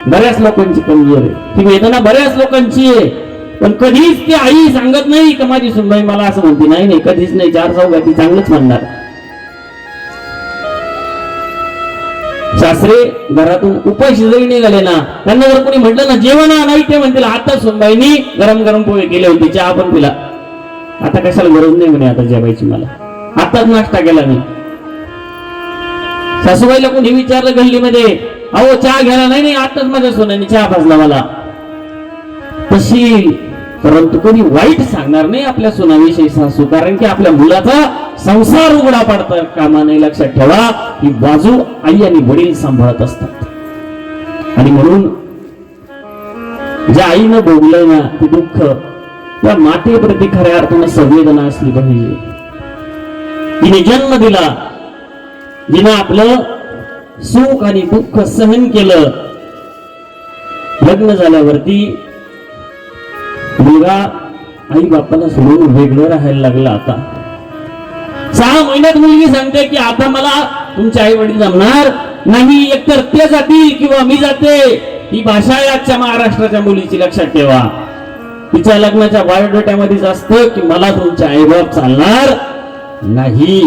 बऱ्याच लोकांची कमजोर आहे, ती वेदना बऱ्याच लोकांची आहे. पण कधीच ती आई सांगत नाही का माझी सुनबाई मला असं म्हणते, नाही नाही कधीच नाही. चार चौघात ती चांगलंच म्हणणार. सासरे घरातून उपाशी जरी निघाले ना, त्यांना जर कोणी म्हटलं ना जेवण नाही, ते म्हणतील आता सुनबाईनी गरम गरम पोहे केले होते, चहा पण पिला, आता कशाला गरज नाही म्हणे आता जेवायची, मला आताच नाश्ता केला मी. सासूबाईला कोणी विचारलं गल्लीमध्ये, अहो चहा घ्यायला, नाही नाही आताच माझ्या सोन्याने चहा भाजला मला. तशी परंतु कोणी वाईट सांगणार नाही आपल्या सोनाविषयी सासू, कारण की आपल्या मुलाचा संसार उघडा पडता कामा नाही. लक्षात ठेवा, ही बाजू आई आणि वडील सांभाळत असतात. आणि म्हणून ज्या आईनं भोगलंय ना ते दुःख, त्या मातेप्रती खऱ्या अर्थाने संवेदना असली पाहिजे. तिने जन्म दिला, जिने आपलं सुख आणि दुःख सहन केलं. लग्न झाल्यावरती मुलगा आई बापाला सोडून वेगळं राहायला लागला. आता 6 महिन्यात मुलगी सांगते की आता मला तुमचे आई वडील जमणार नाही, एकतर ते जातील किंवा मी जाते. ही भाषा आहे आजच्या महाराष्ट्राच्या मुलीची, लक्षात ठेवा. तिच्या लग्नाच्या बायोडेटामध्येच असतं की मला तुमचे आई बाप चालणार नाही.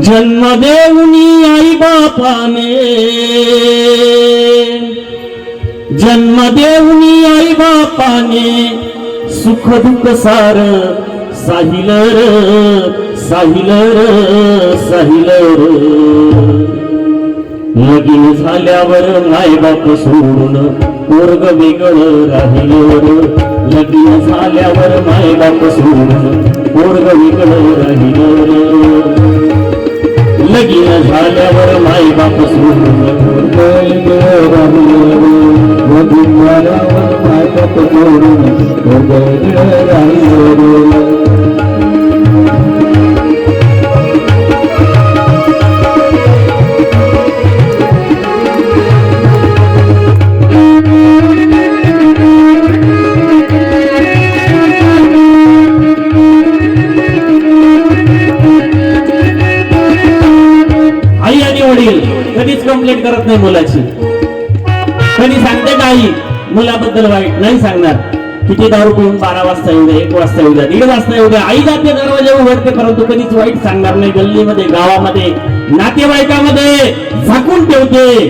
जन्म देऊनी आई बापाने, जन्म देऊनी आई बापाने, सुख दुःख सार साहिल साहिल साहिल. लगीन झाल्यावर माय बाप सोडून पोरग वेगळं राहिलं. लगीन झाल्यावर माय बाप सोडून पोरग वेगळं राहिलं. लगीन झाल्यावर माय बाप सोडून वेगळं राहिलं. लगीन झाल्यावर माय बाप सोडून वेगळं राहिलं. कधीच कंप्लेंट करत नाही मुलाची. कधी सांगते काही मुलाबद्दल वाईट नाही सांगणार. किती दारू पिऊन 12 वाजता येऊ द्या, 1 वाजता येऊ द्या, 1:30 वाजता येऊ द्या, आई जाते दरवाजा उघडते, परंतु कधीच वाईट सांगणार नाही. गल्लीमध्ये, गावामध्ये, नातेवाईकामध्ये झाकून ठेवते.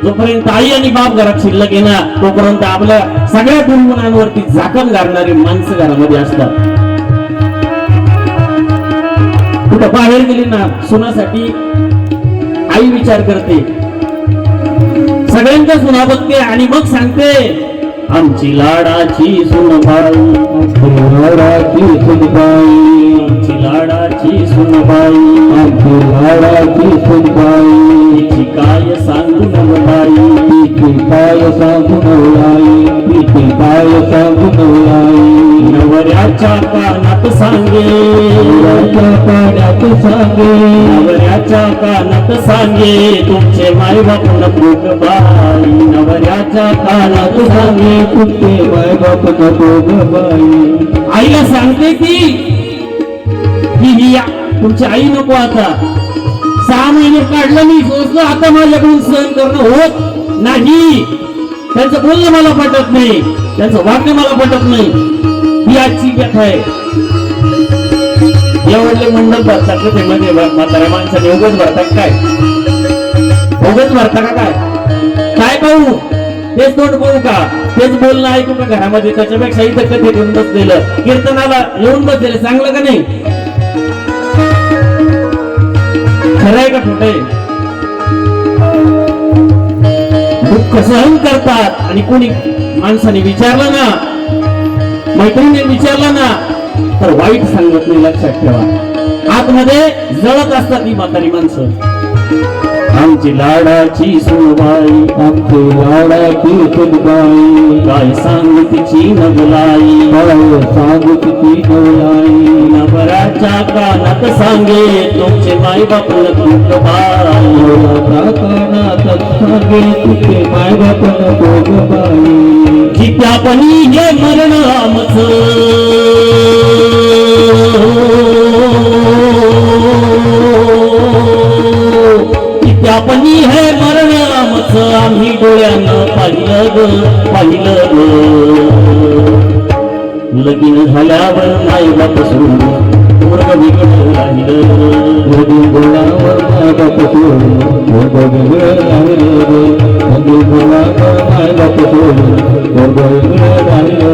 जोपर्यंत आई आणि बाप घरात शिल्लक आहे ना, तोपर्यंत आपल्या सगळ्या दुर्गुणांवरती झाकण घालणारी माणसं घरामध्ये असतात. कुठं बाहेर गेली ना, सुनासाठी आई विचार करते, सगळ्यांच्या सुना बघते आणि मग सांगते, आमची लाडाची सुनबाई, आमची लाडाची सुनबाई, आमची लाडाची सुनबाई, आमची लाडाची सुनबाई. तिची काय सांगू नवलाई, तिची काय सांगू नवलाई, तिची काय सांगू नवलाई. नवऱ्याच्या कानात सांगे, नवऱ्याच्या कानात सांगे, नवऱ्याच्या कानात सांगे, तुमचे माय बाप नको ग बाई. नवऱ्याच्या कानात सांगे, तुमचे माय बाप नको ग बाई. आईला सांगते की ही तुमची आई नको. आता 6 महिने काढलं, मी सोचलं आता माझ्याकडून सहन करणं होत नाही. त्यांचं बोलणं मला पटत नाही, त्यांचं वागणं मला पटत नाही. ही आजची व्यथा आहे. एवढले मंडप भरतात ते मध्ये म्हाताऱ्या माणसाने उगाच भरतात काय? उगाच भरता का काय? काय पाहू? तेच तोंड पाहू का? तेच बोलणं ऐकू का घरामध्ये? त्याच्यापेक्षा इथं कधी घेऊन बसलेलं, कीर्तनाला येऊन बसलेलं चांगलं का नाही? खरंय का खोटंय? दुःख सहन करतात. आणि कोणी माणसाने विचारलं ना, मैत्रिणीने विचारलं ना, तर वाईट सांगत नाही. लक्षात ठेवा, आतमध्ये जळत असतात ही म्हातारी माणसं. आमची लाडाची सुनबाई, आमची लाडाची सुनबाई, काय सांगू तिची नवलाई, काय सांगू तिची नवलाई. नवऱ्याच्या कानात सांगे, तुमचे माय बाप नको बाई. नवऱ्याच्या कानात सांगे, तुमचे माय बाप नको बाई. जित्यापणी हे मरण आमचं, यापनी है मरण आमचं आम्ही डोळ्यानं पाहिलं ग लगीन झाल्यावर माय बाप सोडून पोरग वेगळं राहिलं लगीन झाल्यावर माय बाप सोडून पोरग वेगळं राहिलं लगीन झाल्यावर माय बाप सोडून पोरग वेगळं राहिलं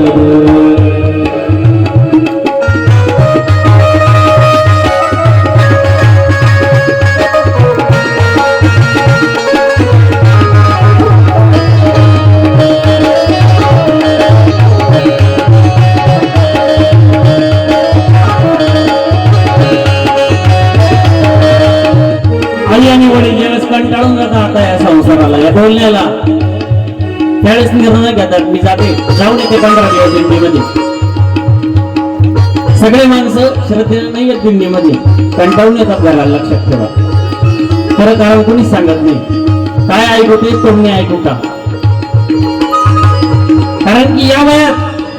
आणि वडील ज्यावेळेस कंटाळून जातात आता या संसाराला या बोलण्याला त्यावेळेस निर्णय घेतात मी जाते जाऊन येते 15 दिवस दिंडीमध्ये. सगळे माणसं श्रद्धेनं नाही येत दिंडीमध्ये कंटाळून येतात घराला लक्षात ठेवा. खरं कारण कोणीच सांगत नाही काय ऐकू ते कोणी ऐकू का कारण की या वयात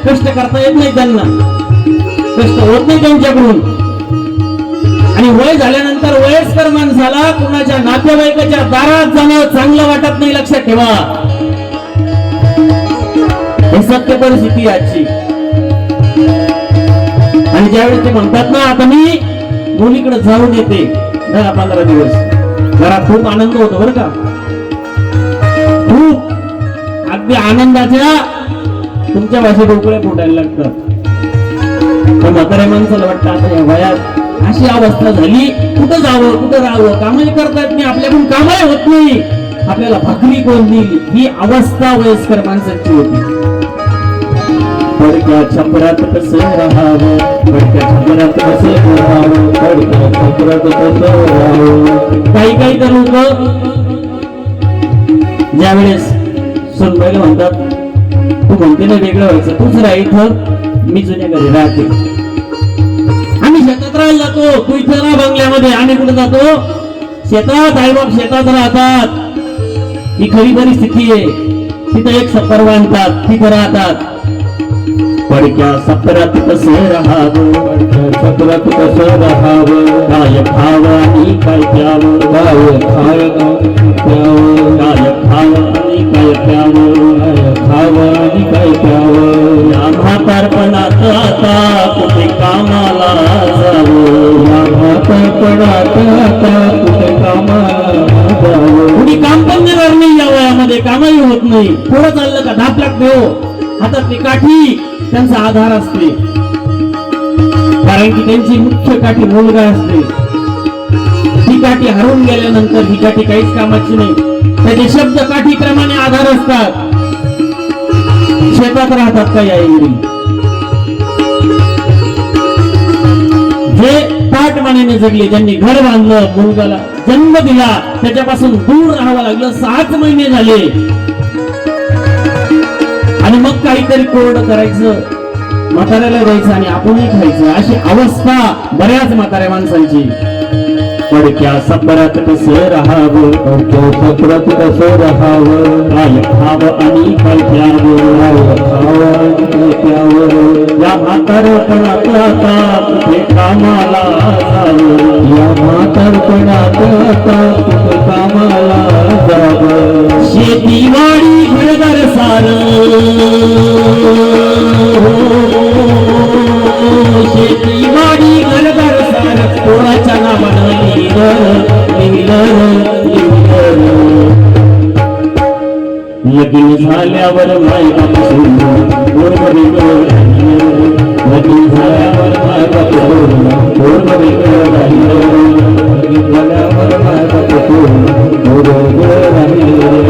कष्ट करता येत नाही त्यांना कष्ट होत नाही त्यांच्याकडून. आणि वय झाल्यानंतर वयस्कर माणसाला कुणाच्या नातेवाईकाच्या दारात जाणं चांगलं वाटत नाही लक्षात ठेवा. हे सत्य परिस्थिती आजची. आणि ज्यावेळेस ते म्हणतात ना आता मी मुलीकडे जाऊन येते 10-15 दिवस घरात खूप आनंद होतो बरं का खूप अगदी आनंदाच्या तुमच्या भाषेत उकळ्या फुटायला लागतात. पण म्हाताऱ्या माणसाला वाटतं आता या वयात अशी अवस्था झाली कुठं जावं कुठं राहावं कामही करता येत नाही आपल्याकडून कामही होत नाही आपल्याला भाकरी कोण देईल ही अवस्था वयस्कर माणसाची होती. पडक्या छपरात कसं राहावं पडक्या छपरात कसं राहावं पडक्या छपरात कसं राहावं. काही तर लोक ज्यावेळेस सुनबाईला म्हणतात तू म्हणते ना वेगळं व्हायचं तूच राह इथं मी जुन्या घरी राहते आम्ही शेतात राहायला जातो तू इथे राहा बंगल्यामध्ये. आम्ही कुठे जातो शेतात आईबाप शेतात राहतात ही खरी परिस्थिती आहे. तिथं एक सप्पर बांधतात तिथं राहतात. पडक्या सपरात कसं राहावं पडक्या सपरात कसं राहावं काय खावं आणि काय प्यावं काय खावं आणि काय प्यावं काय खावं आणि काय प्यावं. या म्हातारपणात आता कुठे कामाला जावं या म्हातारपणात आता कुठे कामाला जावं. कुणी काम पण देणार नाही या वयामध्ये कामही होत नाही. पुढं चाललं का धाप लागते हो हातात ती काठी त्यांचा आधार असते कारण की त्यांची मुख्य काठी मुलगा असते. ही काठी हरवून गेल्यानंतर ही काठी काहीच कामाची नाही. त्याचे शब्द काठीप्रमाणे आधार असतात. शेतात राहतात काही आई जे ताटमानेने जगले ज्यांनी घर बांधलं मुलगाला जन्म दिला त्याच्यापासून दूर राहावं लागलं 6 महिने झाले आणि मग काहीतरी कोरडं करायचं म्हाताऱ्याला द्यायचं आणि आपणही खायचं अशी अवस्था बऱ्याच म्हाताऱ्या माणसांची. पडक्या सपरात कसं राहावं पडक्या सपरात कसं राहावं काय खावं आणि काय प्यावं काय खावं आणि काय प्यावं. या म्हातारपणात आता कुठे कामाला जावं या म्हातारपणात आता कुठे कामाला जावं. शेतीवाडी घरदार शेतीवाडी घरदार सार कोणाच्या नावानं लगीन झाल्यावर माय बाप सोडून पोरग वेगळं राहिलं लगीन झाल्यावर माय बाप सोडून पोरग वेगळं राहिलं लगीन झाल्यावर माय बाप सोडून पोरग वेगळं राहिलं.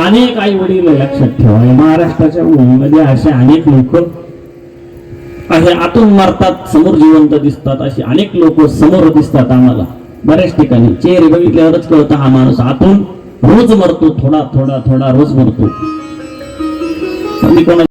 अनेक आई वडील लक्षात ठेवा महाराष्ट्राच्या भूमीमध्ये असे अनेक लोक हे आतून मारतात समोर जिवंत दिसतात अशी अनेक लोक समोर दिसतात आम्हाला बऱ्याच ठिकाणी. चेहरे बघितल्यावरच कळतं हा माणूस आतून रोज मरतो, थोडा थोडा थोडा रोज मरतो. मी कोणा